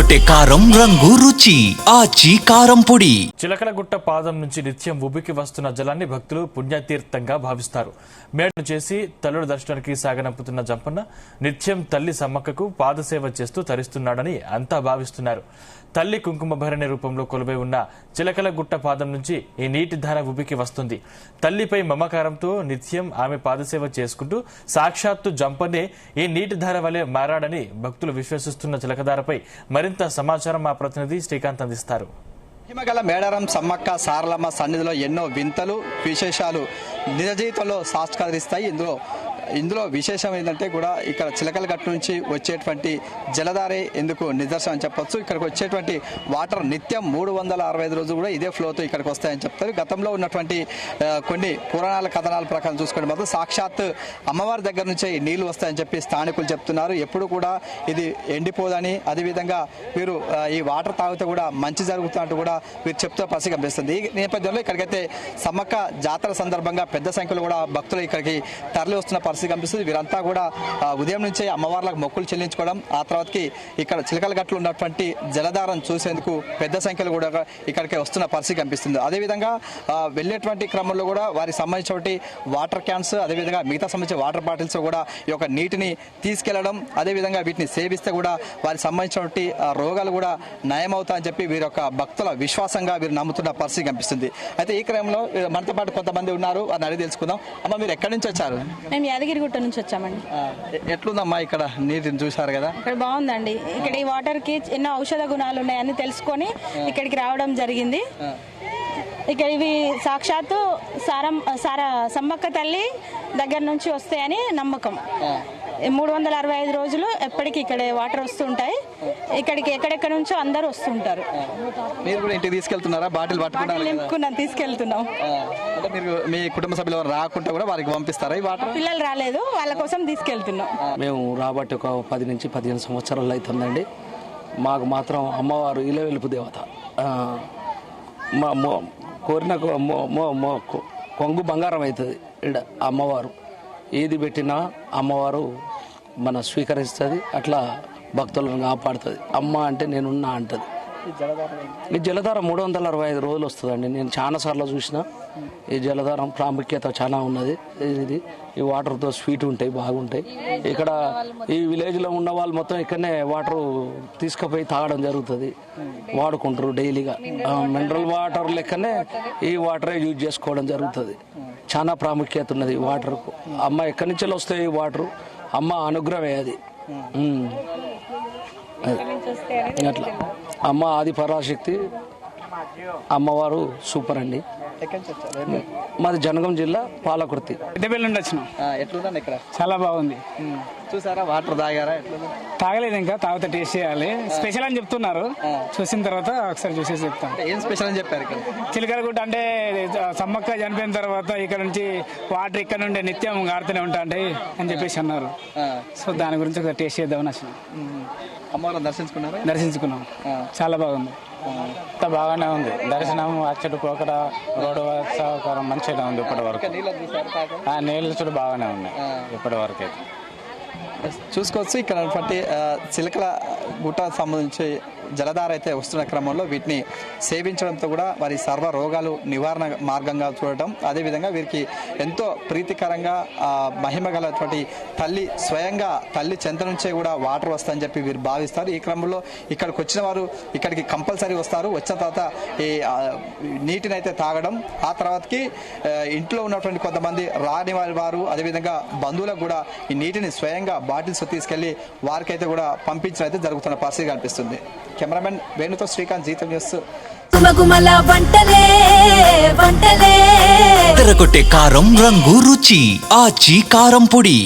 అదరగొట్టే కారం రంగు రుచి ఆచి కారం పొడి. చిలకలగుట్ట పాదం నుంచి నిత్యం ఉబికి వస్తున్న జలాన్ని భక్తులు పుణ్యతీర్థంగా భావిస్తారు. మేడను చేసి తల్లుల దర్శనానికి సాగనంపుతున్న జంపన్న నిత్యం తల్లి సమ్మక్కకు పాదసేవ చేస్తూ తరిస్తున్నాడని అంతా భావిస్తున్నారు. తల్లి కుంకుమ భరణి రూపంలో కొలువై ఉన్న చిలకలగుట్ట పాదం నుంచి ఈ నీటి ధార ఉబికి వస్తుంది. తల్లిపై మమకారంతో నిత్యం ఆమె పాదసేవ చేసుకుంటూ సాక్షాత్తు జంపన్నే ఈ నీటి ధార వలె మారాడని భక్తులు విశ్వసిస్తున్న చిలకధారపై మరింత సమాచారం మా ప్రతినిధి శ్రీకాంత్ అందిస్తారు. మహిమగల మేడారం సమ్మక్క సారలమ్మ సన్నిధిలో ఎన్నో వింతలు విశేషాలు నిజ జీవితంలో సాక్షాత్కరిస్తాయి. ఇందులో విశేషం ఏంటంటే కూడా ఇక్కడ చిలకలగట్టు నుంచి వచ్చేటువంటి జలధారే ఎందుకు నిదర్శనం అని చెప్పొచ్చు. ఇక్కడికి వచ్చేటువంటి వాటర్ నిత్యం 365 రోజులు కూడా ఇదే ఫ్లోతో ఇక్కడికి వస్తాయని చెప్తారు. గతంలో ఉన్నటువంటి కొన్ని పురాణాల కథనాల ప్రకారం చూసుకుంటే మాత్రం సాక్షాత్ అమ్మవారి దగ్గర నుంచే నీళ్లు వస్తాయని చెప్పి స్థానికులు చెప్తున్నారు. ఎప్పుడు కూడా ఇది ఎండిపోదని, అదేవిధంగా వీరు ఈ వాటర్ తాగితే కూడా మంచి జరుగుతున్నట్టు కూడా వీరు చెప్తూ పరిస్థితి కనిపిస్తుంది. ఈ నేపథ్యంలో ఇక్కడికైతే సమ్మక్క జాతర సందర్భంగా పెద్ద సంఖ్యలో కూడా భక్తులు ఇక్కడికి తరలి వస్తున్న పరిస్థితి కనిపిస్తుంది. వీరంతా కూడా ఉదయం నుంచే అమ్మవార్లకు మొక్కులు చెల్లించుకోవడం, ఆ తర్వాతకి ఇక్కడ చిలకలగట్లు ఉన్నటువంటి జలధారం చూసేందుకు పెద్ద సంఖ్యలో కూడా ఇక్కడికి వస్తున్న పరిస్థితి కనిపిస్తుంది. అదేవిధంగా వెళ్ళేటువంటి క్రమంలో కూడా వారికి సంబంధించినటువంటి వాటర్ క్యాన్స్, అదేవిధంగా మిగతా సంబంధించిన వాటర్ బాటిల్స్ కూడా ఈ యొక్క నీటిని తీసుకెళ్లడం, అదేవిధంగా వీటిని సేవిస్తే కూడా వారికి సంబంధించినటువంటి రోగాలు కూడా నయమవుతాయని చెప్పి వీరి యొక్క భక్తుల విశ్వాసంగా వీరు నమ్ముతున్న పరిస్థితి కనిపిస్తుంది. అయితే ఈ క్రమంలో మనతో పాటు కొంతమంది ఉన్నారు, వారిని అడిగి తెలుసుకుందాం. అమ్మ, మీరు ఎక్కడి నుంచి వచ్చారు? మేము యాదగిరిగుట్ట నుంచి వచ్చామండి. ఎట్లుందమ్మా ఇక్కడ నీటిని చూసారు కదా? ఇక్కడ బాగుందండి. ఇక్కడ ఈ వాటర్ కి ఎన్నో ఔషధ గుణాలు ఉన్నాయని తెలుసుకొని ఇక్కడికి రావడం జరిగింది. ఇక్కడ ఇవి సాక్షాత్తు సమ్మక్క తల్లి దగ్గర నుంచి వస్తాయని నమ్మకం. 365 రోజులు ఎప్పటికీ ఇక్కడ వాటర్ వస్తుంటాయి. ఇక్కడికి ఎక్కడెక్కడ నుంచో అందరూ వస్తుంటారు. మీరు కూడా ఇంటికి తీసుకెళ్తున్నారా? బాటిల్ నింపుకున్నాం, తీసుకెళ్తున్నాం. అంటే మీరు మీ కుటుంబ సభ్యులు రాకుంటే కూడా వారికి పంపిస్తారా ఈ వాటర్? పిల్లలు రాలేదు, వాళ్ళ కోసం తీసుకెళ్తున్నాం. మేము రాబట్టి ఒక 10 నుంచి 15 సంవత్సరాలు అవుతుందండి. మాకు మాత్రం అమ్మవారు ఇలవెలుపు దేవత. కోరిన కొంగు బంగారం అవుతుంది. ఇక్కడ అమ్మవారు ఏది పెట్టినా అమ్మవారు మన స్వీకరిస్తుంది, అట్లా భక్తులను కాపాడుతుంది. అమ్మ అంటే నేనున్నా అంటది. ఈ జలధారం 365 రోజులు వస్తుందండి. నేను చాలా సార్లు చూసిన ఈ జలధారం ప్రాముఖ్యత చాలా ఉన్నది. ఈ వాటర్తో స్వీట్ ఉంటాయి, బాగుంటాయి. ఇక్కడ ఈ విలేజ్లో ఉన్న వాళ్ళు మొత్తం ఇక్కడనే వాటర్ తీసుకుపోయి తాగడం జరుగుతుంది, వాడుకుంటారు డైలీగా. మినరల్ వాటర్ లెక్కనే ఈ వాటరే యూజ్ చేసుకోవడం జరుగుతుంది. చాలా ప్రాముఖ్యత ఉన్నది ఈ వాటర్కు. అమ్మ ఎక్కడి నుంచి వస్తాయి ఈ వాటరు, అమ్మ అనుగ్రహమే అది. అట్లా అమ్మ ఆది పరాశక్తి, అమ్మవారు సూపర్ అండి. మాది జనగాం జిల్లా పాలకుర్తి. పెద్దపల్లి నుండి వచ్చినాం. ఎట్లుందండి ఇక్కడ? చాలా బాగుంది. చూసారా వాటర్ తాగారా? తాగలేదు, ఇంకా తాగితే టేస్ట్ చేయాలి. స్పెషల్ అని చెప్తున్నారు, చూసిన తర్వాత ఒకసారి చూసేసి చెప్తాం. ఏం స్పెషల్ అని చెప్పారు ఇక్కడ? చిలకలగుట్ట అంటే సమ్మక్క చనిపోయిన తర్వాత ఇక్కడ నుంచి వాటర్ ఇక్కడ నుండి నిత్యం గారుతూనే ఉంటాయి అని చెప్పేసి అన్నారు. సో దాని గురించి ఒకసారి టేస్ట్ చేద్దామని వచ్చినాం. అమ్మవారిని దర్శించుకున్నాం. చాలా బాగుంది. బాగానే ఉంది. దర్శనం అచ్చటి పోకడ రోడ్డు సౌకర్యం మంచిగా ఉంది. ఇప్పటి వరకు నీళ్ళు చూడు బాగానే ఉన్నాయి ఇప్పటి వరకు. చూసుకోవచ్చు ఇక్కడ చిలకల గుట్ట సంబంధించి జలధార అయితే వస్తున్న క్రమంలో వీటిని సేవించడంతో కూడా వారి సర్వ రోగాలు నివారణ మార్గంగా చూడటం, అదేవిధంగా వీరికి ఎంతో ప్రీతికరంగా మహిమగలటువంటి తల్లి స్వయంగా తల్లి చెంత నుంచే కూడా వాటర్ వస్తాయని చెప్పి వీరు భావిస్తారు. ఈ క్రమంలో ఇక్కడికి వచ్చిన వారు ఇక్కడికి కంపల్సరీ వస్తారు. వచ్చిన తర్వాత ఈ నీటిని అయితే తాగడం, ఆ తర్వాతకి ఇంట్లో ఉన్నటువంటి కొంతమంది రాని వారు అదేవిధంగా బంధువులకు కూడా ఈ నీటిని స్వయంగా బాటిల్స్ తీసుకెళ్లి వారికైతే కూడా పంపించడం అయితే జరుగుతున్న పరిస్థితి కనిపిస్తుంది. కెమెరామెన్ వేణుతో శ్రీకాంత్, జీతం న్యూస్. అదరగొట్టే కారం రంగు రుచి ఆచి కారం పొడి.